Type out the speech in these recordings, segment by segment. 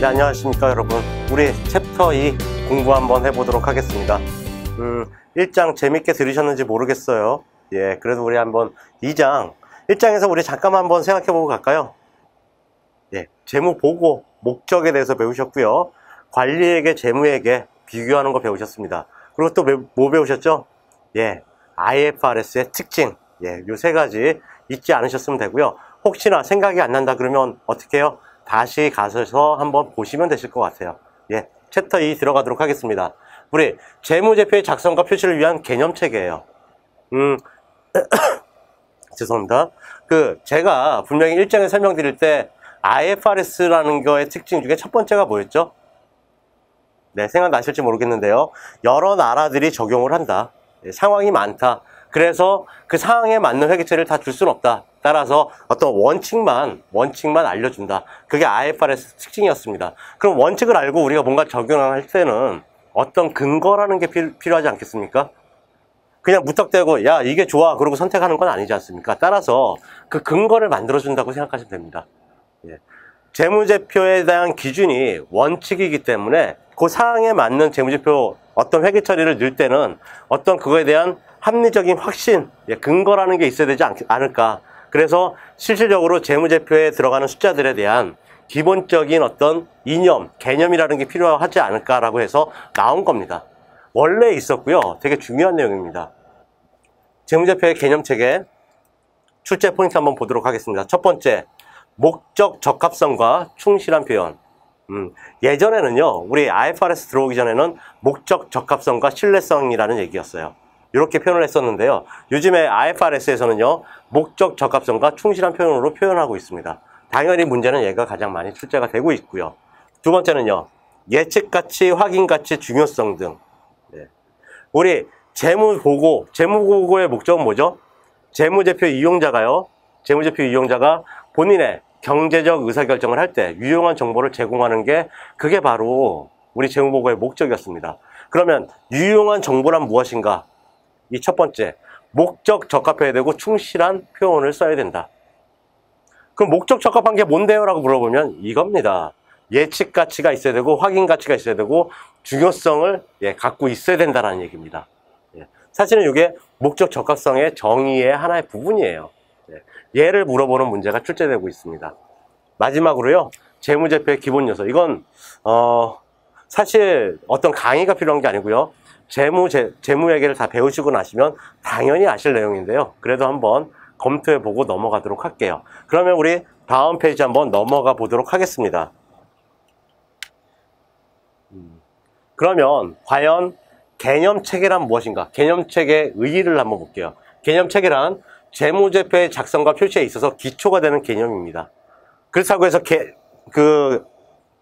네, 안녕하십니까 여러분. 우리 챕터 2 공부 한번 해보도록 하겠습니다. 1장 재밌게 들으셨는지 모르겠어요. 예, 그래도 우리 한번 1장에서 우리 잠깐만 한번 생각해보고 갈까요? 예, 재무 보고 목적에 대해서 배우셨고요. 관리에게 재무에게 비교하는 거 배우셨습니다. 그리고 또 뭐 배우셨죠? 예, IFRS의 특징. 예, 요 세 가지 잊지 않으셨으면 되고요. 혹시나 생각이 안 난다 그러면 어떻게 해요? 다시 가셔서 한번 보시면 되실 것 같아요. 예, 챕터 2 들어가도록 하겠습니다. 우리 재무제표의 작성과 표시를 위한 개념체계예요. 죄송합니다. 제가 분명히 1장에 설명드릴 때 IFRS라는 거의 특징 중에 첫 번째가 뭐였죠? 네, 생각나실지 모르겠는데요. 여러 나라들이 적용을 한다. 상황이 많다. 그래서 그 상황에 맞는 회계처리를 다 줄 수는 없다. 따라서 어떤 원칙만 알려준다. 그게 IFRS 특징이었습니다. 그럼 원칙을 알고 우리가 뭔가 적용할 때는 어떤 근거라는 게 필요하지 않겠습니까? 그냥 무턱대고 야 이게 좋아 그러고 선택하는 건 아니지 않습니까? 따라서 그 근거를 만들어준다고 생각하시면 됩니다. 예. 재무제표에 대한 기준이 원칙이기 때문에 그 상황에 맞는 재무제표 어떤 회계처리를 넣을 때는 어떤 그거에 대한 합리적인 확신, 근거라는 게 있어야 되지 않을까. 그래서 실질적으로 재무제표에 들어가는 숫자들에 대한 기본적인 어떤 이념, 개념이라는 게 필요하지 않을까라고 해서 나온 겁니다. 원래 있었고요. 되게 중요한 내용입니다. 재무제표의 개념체계 출제 포인트 한번 보도록 하겠습니다. 첫 번째, 목적 적합성과 충실한 표현. 예전에는요, 우리 IFRS 들어오기 전에는 목적 적합성과 신뢰성이라는 얘기였어요. 이렇게 표현을 했었는데요. 요즘에 IFRS에서는요, 목적 적합성과 충실한 표현으로 표현하고 있습니다. 당연히 문제는 얘가 가장 많이 출제가 되고 있고요. 두 번째는요, 예측가치, 확인가치, 중요성 등. 네. 우리 재무보고의 목적은 뭐죠? 재무제표 이용자가 본인의 경제적 의사결정을 할 때 유용한 정보를 제공하는 게 그게 바로 우리 재무보고의 목적이었습니다. 그러면 유용한 정보란 무엇인가? 이 첫 번째, 목적 적합해야 되고 충실한 표현을 써야 된다. 그럼 목적 적합한 게 뭔데요? 라고 물어보면 이겁니다. 예측 가치가 있어야 되고 확인 가치가 있어야 되고 중요성을 갖고 있어야 된다는 얘기입니다. 사실은 이게 목적 적합성의 정의의 하나의 부분이에요. 얘를 물어보는 문제가 출제되고 있습니다. 마지막으로요, 재무제표의 기본 요소. 이건 사실 어떤 강의가 필요한 게 아니고요. 재무회계를 다 배우시고 나시면 당연히 아실 내용인데요. 그래도 한번 검토해보고 넘어가도록 할게요. 그러면 우리 다음 페이지 한번 넘어가 보도록 하겠습니다. 그러면 과연 개념체계란 무엇인가? 개념체계의 의의를 한번 볼게요. 개념체계란 재무제표의 작성과 표시에 있어서 기초가 되는 개념입니다. 그렇다고 해서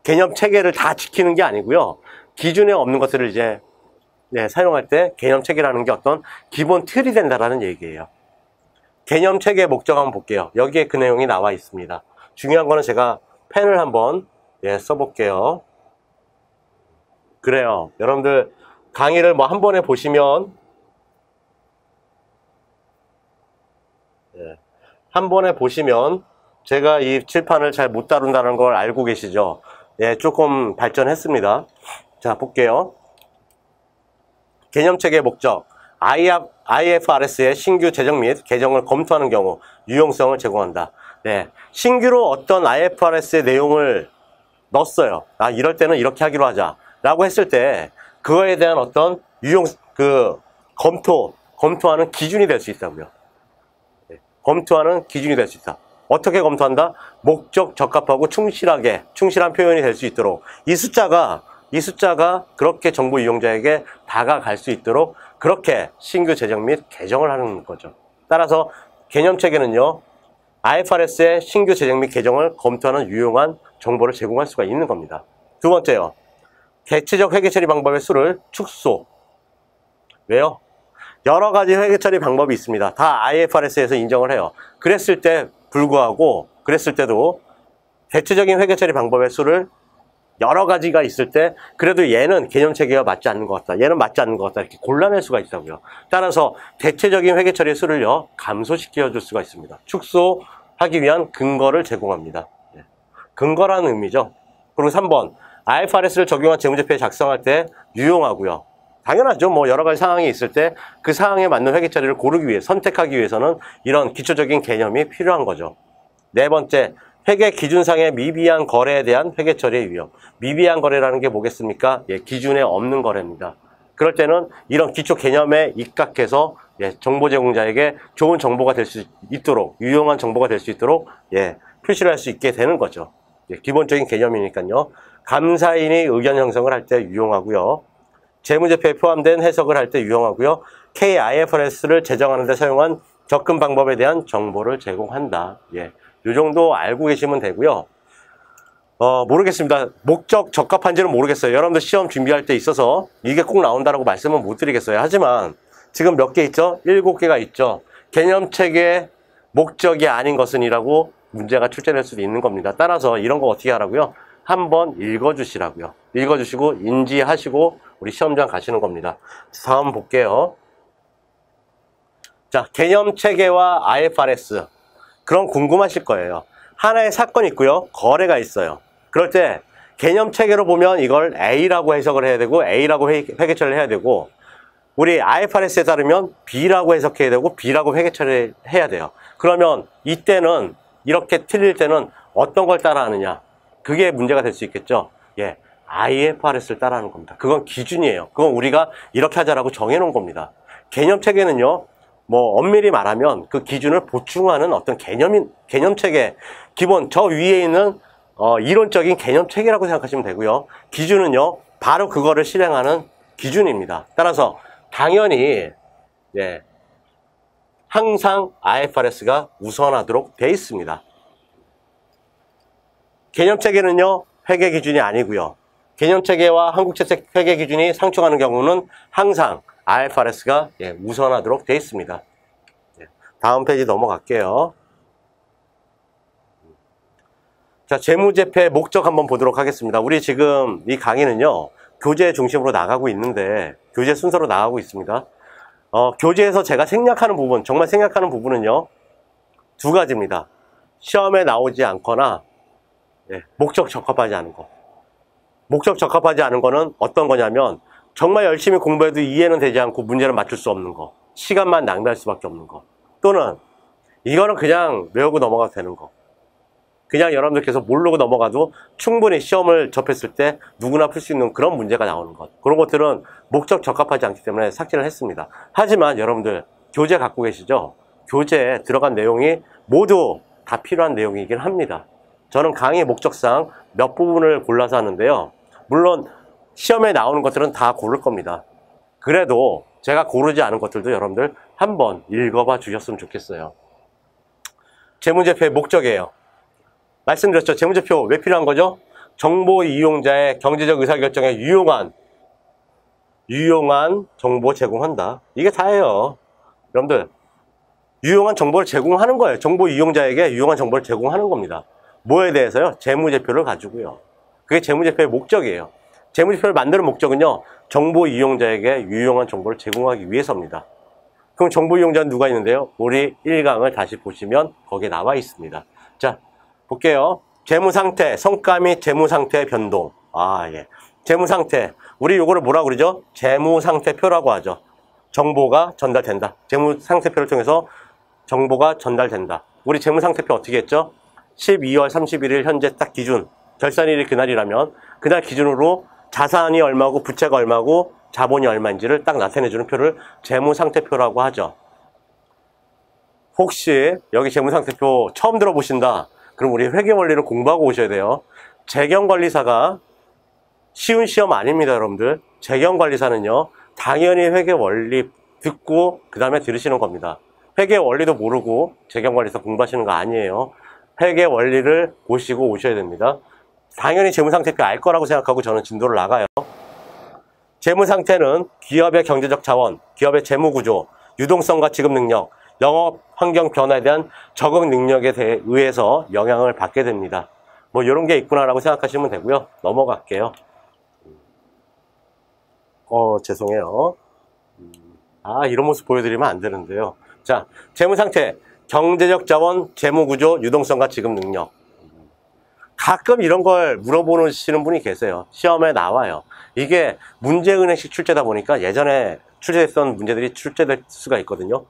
개념체계를 다 지키는 게 아니고요. 기준에 없는 것들을 이제 사용할 때 개념체계라는 게 어떤 기본 틀이 된다라는 얘기예요. 개념체계의 목적 한번 볼게요. 여기에 그 내용이 나와 있습니다. 중요한 거는 제가 펜을 한번 써볼게요. 그래요. 여러분들 강의를 뭐 한 번에 보시면 한 번에 보시면 제가 이 칠판을 잘 못 다룬다는 걸 알고 계시죠? 조금 발전했습니다. 자, 볼게요. 개념체계의 목적. IFRS의 신규 제정 및 개정을 검토하는 경우 유용성을 제공한다. 신규로 어떤 IFRS의 내용을 넣었어요. 이럴 때는 이렇게 하기로 하자. 라고 했을 때 그거에 대한 어떤 검토하는 기준이 될 수 있다고요. 검토하는 기준이 될 수 있다. 어떻게 검토한다? 목적 적합하고 충실한 표현이 될 수 있도록 이 숫자가 그렇게 정보 이용자에게 다가갈 수 있도록 그렇게 신규 제정 및 개정을 하는 거죠. 따라서 개념체계는요, IFRS의 신규 제정 및 개정을 검토하는 유용한 정보를 제공할 수가 있는 겁니다. 두 번째요, 개체적 회계처리 방법의 수를 축소. 왜요? 여러 가지 회계처리 방법이 있습니다. 다 IFRS에서 인정을 해요. 그랬을 때도 대체적인 회계처리 방법의 수를 여러 가지가 있을 때 그래도 얘는 개념체계가 맞지 않는 것 같다. 얘는 맞지 않는 것 같다. 이렇게 골라낼 수가 있다고요. 따라서 대체적인 회계처리의 수를요, 감소시켜 줄 수가 있습니다. 축소하기 위한 근거를 제공합니다. 근거라는 의미죠. 그리고 3번, IFRS를 적용한 재무제표에 작성할 때 유용하고요. 당연하죠. 뭐 여러 가지 상황이 있을 때 그 상황에 맞는 회계 처리를 고르기 위해, 선택하기 위해서는 이런 기초적인 개념이 필요한 거죠. 네 번째, 회계 기준상의 미비한 거래에 대한 회계 처리의 유형. 미비한 거래라는 게 뭐겠습니까? 예, 기준에 없는 거래입니다. 그럴 때는 이런 기초 개념에 입각해서 예, 정보 제공자에게 좋은 정보가 될 수 있도록, 유용한 정보가 될 수 있도록 예, 표시를 할 수 있게 되는 거죠. 예, 기본적인 개념이니까요. 감사인이 의견 형성을 할 때 유용하고요. 재무제표에 포함된 해석을 할 때 유용하고요. KIFRS를 제정하는 데 사용한 접근 방법에 대한 정보를 제공한다. 예, 이 정도 알고 계시면 되고요. 모르겠습니다. 목적 적합한지는 모르겠어요. 여러분들 시험 준비할 때 있어서 이게 꼭 나온다라고 말씀은 못 드리겠어요. 하지만 지금 몇 개 있죠? 7개가 있죠. 개념책의 목적이 아닌 것은 이라고 문제가 출제될 수도 있는 겁니다. 따라서 이런 거 어떻게 하라고요? 한번 읽어주시라고요. 읽어주시고 인지하시고 우리 시험장 가시는 겁니다. 다음 볼게요. 자, 개념체계와 IFRS. 그럼 궁금하실 거예요. 하나의 사건이 있고요. 거래가 있어요. 그럴 때 개념체계로 보면 이걸 A라고 해석을 해야 되고 A라고 회계처리를 해야 되고 우리 IFRS에 따르면 B라고 해석해야 되고 B라고 회계처리를 해야 돼요. 그러면 이때는 이렇게 틀릴 때는 어떤 걸 따라하느냐? 그게 문제가 될 수 있겠죠. 예, IFRS를 따라하는 겁니다. 그건 기준이에요. 그건 우리가 이렇게 하자라고 정해놓은 겁니다. 개념체계는요. 뭐 엄밀히 말하면 그 기준을 보충하는 어떤 개념체계 기본 저 위에 있는 이론적인 개념체계라고 생각하시면 되고요. 기준은요 바로 그거를 실행하는 기준입니다. 따라서 당연히 예, 항상 IFRS가 우선하도록 되어 있습니다. 개념체계는요 회계 기준이 아니고요. 개념체계와 한국채색 회계 기준이 상충하는 경우는 항상 IFRS가 예, 우선하도록 되어 있습니다. 예, 다음 페이지 넘어갈게요. 자, 재무제표의 목적 한번 보도록 하겠습니다. 우리 지금 이 강의는요, 교재 중심으로 나가고 있는데, 교재 순서로 나가고 있습니다. 교재에서 제가 생략하는 부분, 정말 생략하는 부분은요, 두 가지입니다. 시험에 나오지 않거나, 예, 목적 적합하지 않은 거. 목적 적합하지 않은 거는 어떤 거냐면, 정말 열심히 공부해도 이해는 되지 않고 문제를 맞출 수 없는 거. 시간만 낭비할 수밖에 없는 거. 또는 이거는 그냥 외우고 넘어가도 되는 거. 그냥 여러분들께서 모르고 넘어가도 충분히 시험을 접했을 때 누구나 풀 수 있는 그런 문제가 나오는 것. 그런 것들은 목적 적합하지 않기 때문에 삭제를 했습니다. 하지만 여러분들 교재 갖고 계시죠? 교재에 들어간 내용이 모두 다 필요한 내용이긴 합니다. 저는 강의 목적상 몇 부분을 골라서 하는데요. 물론 시험에 나오는 것들은 다 고를 겁니다. 그래도 제가 고르지 않은 것들도 여러분들 한번 읽어봐 주셨으면 좋겠어요. 재무제표의 목적이에요. 말씀드렸죠. 재무제표 왜 필요한 거죠? 정보 이용자의 경제적 의사결정에 유용한 정보 제공한다. 이게 다예요. 여러분들 유용한 정보를 제공하는 거예요. 정보 이용자에게 유용한 정보를 제공하는 겁니다. 뭐에 대해서요? 재무제표를 가지고요. 그게 재무제표의 목적이에요. 재무제표를 만드는 목적은요, 정보 이용자에게 유용한 정보를 제공하기 위해서입니다. 그럼 정보 이용자는 누가 있는데요? 우리 1강을 다시 보시면 거기에 나와 있습니다. 자, 볼게요. 재무상태, 성과 및 재무상태의 변동. 예. 재무상태. 우리 요거를 뭐라고 그러죠? 재무상태표라고 하죠. 정보가 전달된다. 재무상태표를 통해서 정보가 전달된다. 우리 재무상태표 어떻게 했죠? 12월 31일 현재 딱 기준. 결산일이 그날이라면 그날 기준으로 자산이 얼마고 부채가 얼마고 자본이 얼마인지를 딱 나타내주는 표를 재무상태표라고 하죠. 혹시 여기 재무상태표 처음 들어보신다. 그럼 우리 회계원리를 공부하고 오셔야 돼요. 재경관리사가 쉬운 시험 아닙니다, 여러분들. 재경관리사는요, 당연히 회계원리 듣고 그 다음에 들으시는 겁니다. 회계원리도 모르고 재경관리사 공부하시는 거 아니에요. 회계원리를 보시고 오셔야 됩니다. 당연히 재무상태표 알 거라고 생각하고 저는 진도를 나가요. 재무상태는 기업의 경제적 자원, 기업의 재무구조, 유동성과 지급 능력, 영업 환경 변화에 대한 적응 능력에 의해서 영향을 받게 됩니다. 뭐 이런 게 있구나라고 생각하시면 되고요. 넘어갈게요. 죄송해요. 이런 모습 보여드리면 안 되는데요. 자, 재무상태, 경제적 자원, 재무구조, 유동성과 지급 능력. 가끔 이런 걸 물어보시는 분이 계세요. 시험에 나와요. 이게 문제은행식 출제다 보니까 예전에 출제했던 문제들이 출제될 수가 있거든요.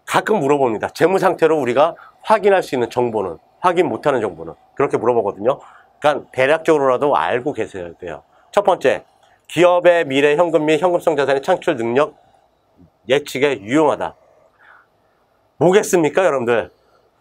가끔 물어봅니다. 재무 상태로 우리가 확인할 수 있는 정보는, 확인 못하는 정보는 그렇게 물어보거든요. 그러니까 대략적으로라도 알고 계셔야 돼요. 첫 번째, 기업의 미래 현금 및 현금성 자산의 창출 능력 예측에 유용하다. 뭐겠습니까, 여러분들?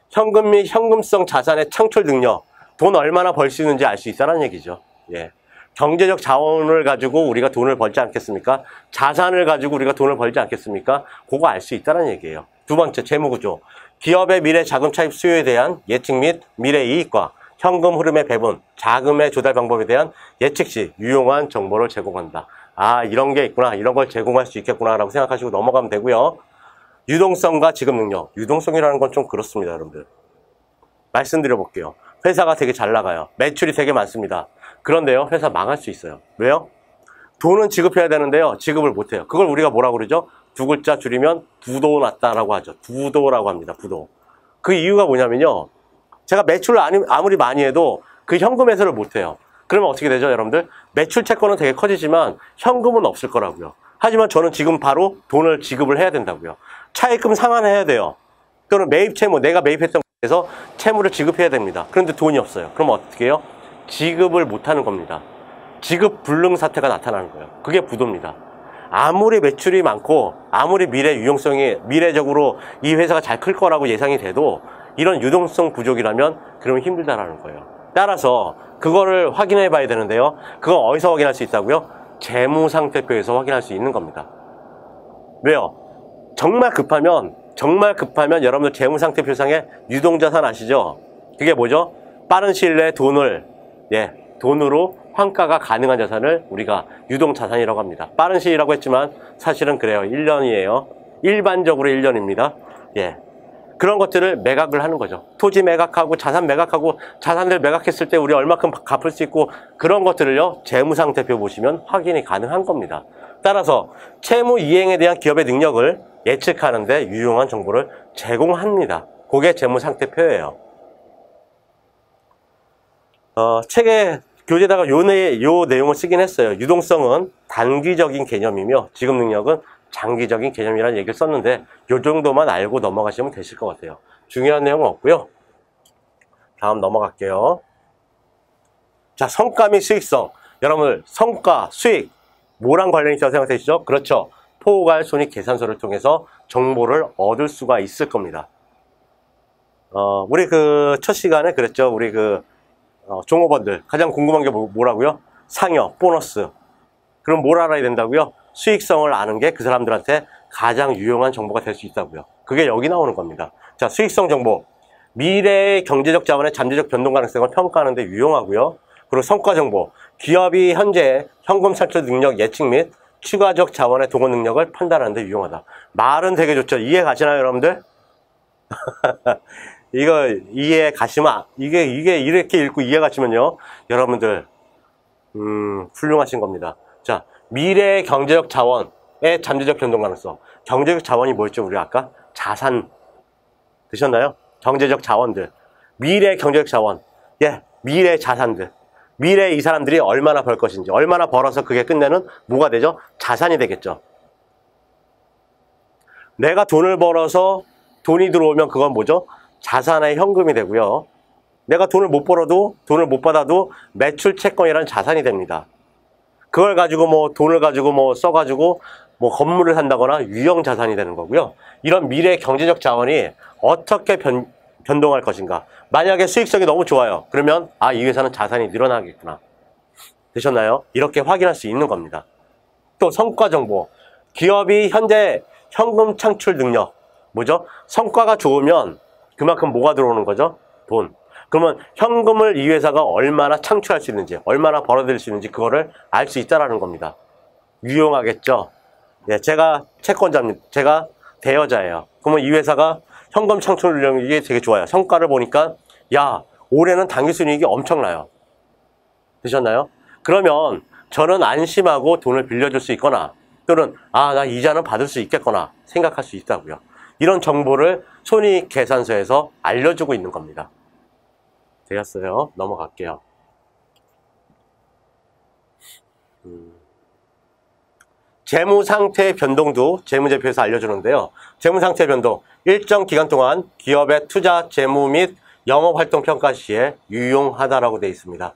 현금 및 현금성 자산의 창출 능력, 돈 얼마나 벌 수 있는지 알 수 있다는 얘기죠. 예. 경제적 자원을 가지고 우리가 돈을 벌지 않겠습니까? 자산을 가지고 우리가 돈을 벌지 않겠습니까? 그거 알 수 있다는 얘기예요. 두 번째, 재무구조. 기업의 미래 자금 차입 수요에 대한 예측 및 미래 이익과 현금 흐름의 배분, 자금의 조달 방법에 대한 예측 시 유용한 정보를 제공한다. 아, 이런 게 있구나. 이런 걸 제공할 수 있겠구나 라고 생각하시고 넘어가면 되고요. 유동성과 지급 능력. 유동성이라는 건 좀 그렇습니다, 여러분들. 말씀드려 볼게요. 회사가 되게 잘 나가요. 매출이 되게 많습니다. 그런데요, 회사 망할 수 있어요. 왜요? 돈은 지급해야 되는데요, 지급을 못해요. 그걸 우리가 뭐라고 그러죠? 두 글자 줄이면 부도 났다라고 하죠. 부도라고 합니다. 부도. 그 이유가 뭐냐면요, 제가 매출을 아무리 많이 해도 그 현금 회수를 못해요. 그러면 어떻게 되죠, 여러분들? 매출 채권은 되게 커지지만 현금은 없을 거라고요. 하지만 저는 지금 바로 돈을 지급을 해야 된다고요. 차입금 상환해야 돼요. 또는 매입 채무, 내가 매입했던 곳에서 채무를 지급해야 됩니다. 그런데 돈이 없어요. 그럼 어떻게 해요? 지급을 못하는 겁니다. 지급 불능 사태가 나타나는 거예요. 그게 부도입니다. 아무리 매출이 많고 아무리 미래적으로 이 회사가 잘 클 거라고 예상이 돼도 이런 유동성 부족이라면 그러면 힘들다라는 거예요. 따라서 그거를 확인해 봐야 되는데요. 그거 어디서 확인할 수 있다고요? 재무상태표에서 확인할 수 있는 겁니다. 왜요? 정말 급하면 여러분들 재무상태표상에 유동자산 아시죠? 그게 뭐죠? 빠른 시일 내에 돈으로 환가가 가능한 자산을 우리가 유동자산이라고 합니다. 빠른 시일이라고 했지만 사실은 그래요. 1년이에요. 일반적으로 1년입니다. 예. 그런 것들을 매각을 하는 거죠. 토지 매각하고 자산 매각하고 자산들 매각했을 때 우리 얼마큼 갚을 수 있고 그런 것들을요, 재무상태표 보시면 확인이 가능한 겁니다. 따라서 채무 이행에 대한 기업의 능력을 예측하는 데 유용한 정보를 제공합니다. 그게 재무상태표예요. 책에 교재에다가 요 내용을 쓰긴 했어요. 유동성은 단기적인 개념이며 지급 능력은 장기적인 개념이라는 얘기를 썼는데 요 정도만 알고 넘어가시면 되실 것 같아요. 중요한 내용은 없고요. 다음 넘어갈게요. 자, 성과 및 수익성. 여러분, 성과, 수익 뭐랑 관련이 있다고 생각되시죠? 그렇죠. 포괄 손익 계산서를 통해서 정보를 얻을 수가 있을 겁니다. 우리 첫 시간에 그랬죠. 우리 종업원들 가장 궁금한 게 뭐라고요? 상여, 보너스. 그럼 뭘 알아야 된다고요? 수익성을 아는 게 그 사람들한테 가장 유용한 정보가 될 수 있다고요. 그게 여기 나오는 겁니다. 자, 수익성 정보. 미래의 경제적 자원의 잠재적 변동 가능성을 평가하는 데 유용하고요. 그리고 성과 정보. 기업이 현재 현금 창출 능력 예측 및 추가적 자원의 동원 능력을 판단하는 데 유용하다. 말은 되게 좋죠. 이해 가시나요, 여러분들? 이거 이해 가시면, 이게 이렇게 읽고 이해 가시면요, 여러분들 훌륭하신 겁니다. 자, 미래의 경제적 자원의 잠재적 변동 가능성. 경제적 자원이 뭐였죠, 우리 아까? 자산 드셨나요? 경제적 자원들. 미래의 경제적 자원. 예, 미래의 자산들. 미래에 이 사람들이 얼마나 벌 것인지, 얼마나 벌어서 그게 끝내는 뭐가 되죠? 자산이 되겠죠. 내가 돈을 벌어서 돈이 들어오면 그건 뭐죠? 자산의 현금이 되고요. 내가 돈을 못 받아도 매출 채권이라는 자산이 됩니다. 그걸 가지고 돈을 가지고 써가지고 건물을 산다거나 유형 자산이 되는 거고요. 이런 미래의 경제적 자원이 어떻게 변동할 것인가. 만약에 수익성이 너무 좋아요. 그러면 이 회사는 자산이 늘어나겠구나. 되셨나요? 이렇게 확인할 수 있는 겁니다. 또 성과 정보. 기업이 현재 현금 창출 능력. 뭐죠? 성과가 좋으면 그만큼 뭐가 들어오는 거죠? 돈. 그러면 현금을 이 회사가 얼마나 창출할 수 있는지, 얼마나 벌어들일 수 있는지 그거를 알 수 있다라는 겁니다. 유용하겠죠? 예, 제가 채권자입니다. 제가 대여자예요. 그러면 이 회사가 현금 창출 능력이 되게 좋아요. 성과를 보니까 올해는 당기순이익이 엄청나요. 되셨나요? 그러면 저는 안심하고 돈을 빌려줄 수 있거나 또는 나 이자는 받을 수 있겠거나 생각할 수 있다고요. 이런 정보를 손익계산서에서 알려주고 있는 겁니다. 되었어요. 넘어갈게요. 재무상태의 변동도 재무제표에서 알려주는데요. 재무상태 변동, 일정 기간 동안 기업의 투자, 재무 및 영업활동 평가 시에 유용하다라고 되어 있습니다.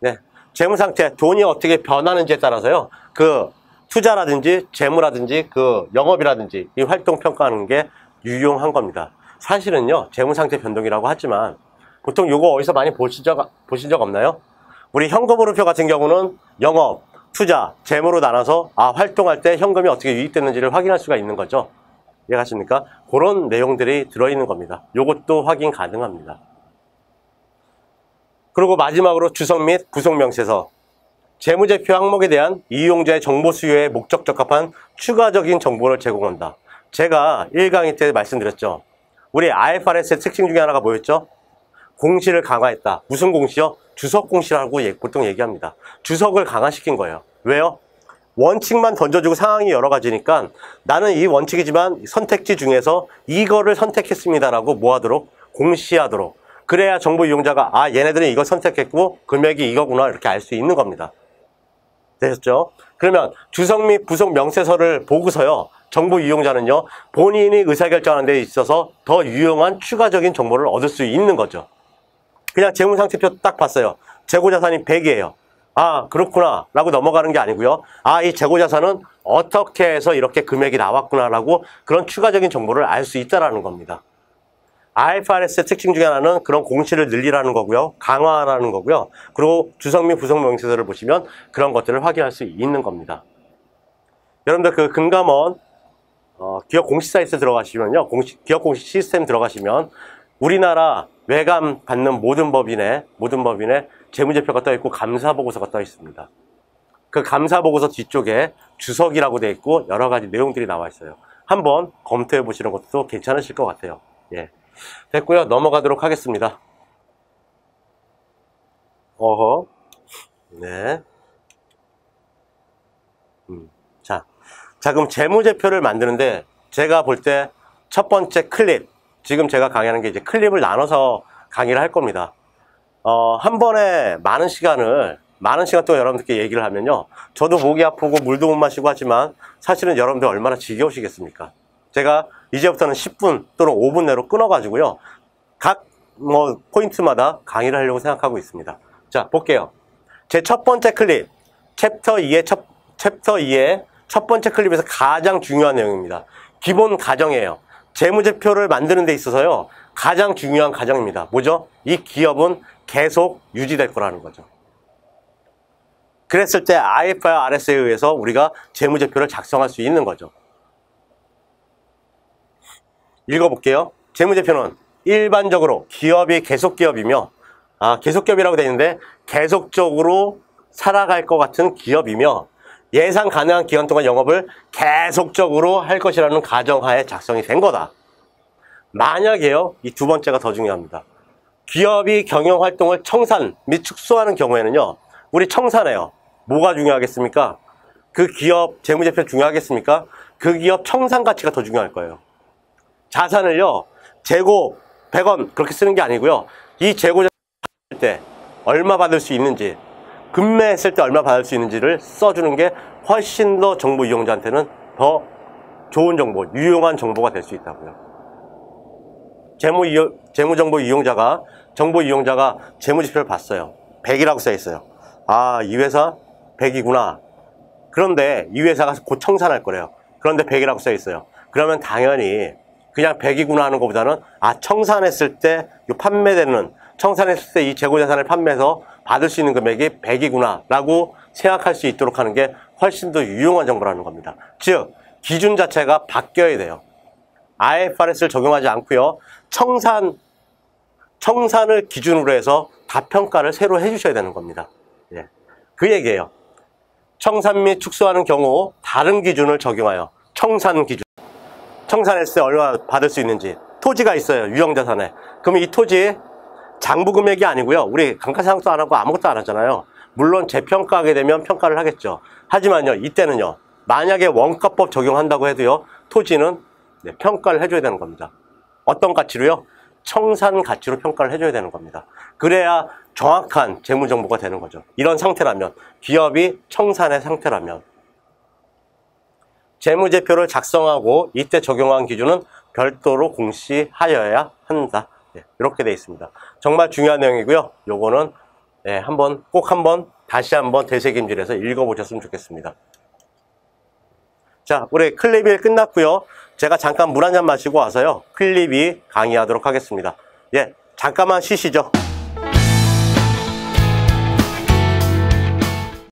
네, 재무상태, 돈이 어떻게 변하는지에 따라서요. 그 투자라든지 재무라든지 그 영업이라든지 이 활동 평가하는 게 유용한 겁니다. 사실은요, 재무상태 변동이라고 하지만 보통 요거 어디서 많이 보신 적 없나요? 우리 현금흐름표 같은 경우는 영업, 투자, 재무로 나눠서 활동할 때 현금이 어떻게 유입됐는지를 확인할 수가 있는 거죠. 이해가십니까? 그런 내용들이 들어있는 겁니다. 요것도 확인 가능합니다. 그리고 마지막으로 주석 및 부속 명세서. 재무제표 항목에 대한 이용자의 정보 수요에 목적 적합한 추가적인 정보를 제공한다. 제가 1강의 때 말씀드렸죠. 우리 IFRS의 특징 중에 하나가 뭐였죠? 공시를 강화했다. 무슨 공시요? 주석 공시라고 보통 얘기합니다. 주석을 강화시킨 거예요. 왜요? 원칙만 던져주고 상황이 여러 가지니까 나는 이 원칙이지만 선택지 중에서 이거를 선택했습니다라고 뭐하도록? 공시하도록. 그래야 정보 이용자가 얘네들은 이걸 선택했고 금액이 이거구나 이렇게 알 수 있는 겁니다. 되셨죠? 그러면 주석 및 부속 명세서를 보고서요. 정보 이용자는요. 본인이 의사결정하는 데 있어서 더 유용한 추가적인 정보를 얻을 수 있는 거죠. 그냥 재무상태표 딱 봤어요. 재고자산이 100이에요. 그렇구나 라고 넘어가는 게 아니고요. 이 재고자산은 어떻게 해서 이렇게 금액이 나왔구나 라고 그런 추가적인 정보를 알 수 있다는 겁니다. IFRS의 특징 중에 하나는 그런 공시를 늘리라는 거고요. 강화하라는 거고요. 그리고 주석 및 부속 명세서를 보시면 그런 것들을 확인할 수 있는 겁니다. 여러분들 그 금감원 기업 공시 사이트 들어가시면요. 기업 공시 시스템 들어가시면 우리나라 외감 받는 모든 법인의 재무제표가 떠 있고 감사보고서가 떠 있습니다. 그 감사보고서 뒤쪽에 주석이라고 되어 있고 여러 가지 내용들이 나와 있어요. 한번 검토해 보시는 것도 괜찮으실 것 같아요. 예. 됐고요. 넘어가도록 하겠습니다. 네. 자, 그럼 재무제표를 만드는데 제가 볼 때 첫 번째 클립, 지금 제가 강의하는 게 이제 클립을 나눠서 강의를 할 겁니다. 한 번에 많은 시간 동안 여러분들께 얘기를 하면요. 저도 목이 아프고 물도 못 마시고 하지만 사실은 여러분들 얼마나 지겨우시겠습니까? 제가 이제부터는 10분 또는 5분 내로 끊어가지고요. 각 포인트마다 강의를 하려고 생각하고 있습니다. 자, 볼게요. 제 첫 번째 클립, 챕터 2의 첫 번째 클립에서 가장 중요한 내용입니다. 기본 가정이에요. 재무제표를 만드는 데 있어서요. 가장 중요한 가정입니다. 뭐죠? 이 기업은 계속 유지될 거라는 거죠. 그랬을 때 IFRS에 의해서 우리가 재무제표를 작성할 수 있는 거죠. 읽어볼게요. 재무제표는 일반적으로 기업이 계속기업이며 계속기업이라고 되어 있는데 계속적으로 살아갈 것 같은 기업이며 예상 가능한 기간 동안 영업을 계속적으로 할 것이라는 가정하에 작성이 된 거다. 만약에요, 이 두 번째가 더 중요합니다. 기업이 경영활동을 청산 및 축소하는 경우에는요, 우리 청산해요. 뭐가 중요하겠습니까? 그 기업 재무제표 중요하겠습니까? 그 기업 청산 가치가 더 중요할 거예요. 자산을요, 재고 100원 그렇게 쓰는 게 아니고요. 이 재고 자산 받을 때 얼마 받을 수 있는지, 급매했을 때 얼마 받을 수 있는지를 써주는 게 훨씬 더 정보 이용자한테는 더 좋은 정보, 유용한 정보가 될 수 있다고요. 재무정보 이용자가 재무지표를 봤어요. 100이라고 써 있어요. 이 회사 100이구나. 그런데 이 회사가 곧 청산할 거래요. 그런데 100이라고 써 있어요. 그러면 당연히 그냥 100이구나 하는 것보다는 청산했을 때 청산했을 때 이 재고자산을 판매해서 받을 수 있는 금액이 100이구나 라고 생각할 수 있도록 하는 게 훨씬 더 유용한 정보라는 겁니다. 즉 기준 자체가 바뀌어야 돼요. IFRS를 적용하지 않고요. 청산을 기준으로 해서 다평가를 새로 해주셔야 되는 겁니다. 예. 그 얘기예요. 청산 및 축소하는 경우 다른 기준을 적용하여 청산 기준. 청산했을 때 얼마 받을 수 있는지. 토지가 있어요. 유형자산에. 그러면 이 토지 장부 금액이 아니고요. 우리 감가상각도 안 하고 아무것도 안 하잖아요. 물론 재평가하게 되면 평가를 하겠죠. 하지만요. 이때는요. 만약에 원가법 적용한다고 해도요. 토지는 평가를 해줘야 되는 겁니다. 어떤 가치로요? 청산 가치로 평가를 해줘야 되는 겁니다. 그래야 정확한 재무정보가 되는 거죠. 이런 상태라면, 기업이 청산의 상태라면. 재무제표를 작성하고 이때 적용한 기준은 별도로 공시하여야 한다. 네, 이렇게 되어 있습니다. 정말 중요한 내용이고요. 요거는 네, 꼭 한번 다시 한번 되새김질해서 읽어보셨으면 좋겠습니다. 자, 우리 클립이 끝났고요. 제가 잠깐 물 한 잔 마시고 와서요. 클립이 강의하도록 하겠습니다. 예, 잠깐만 쉬시죠.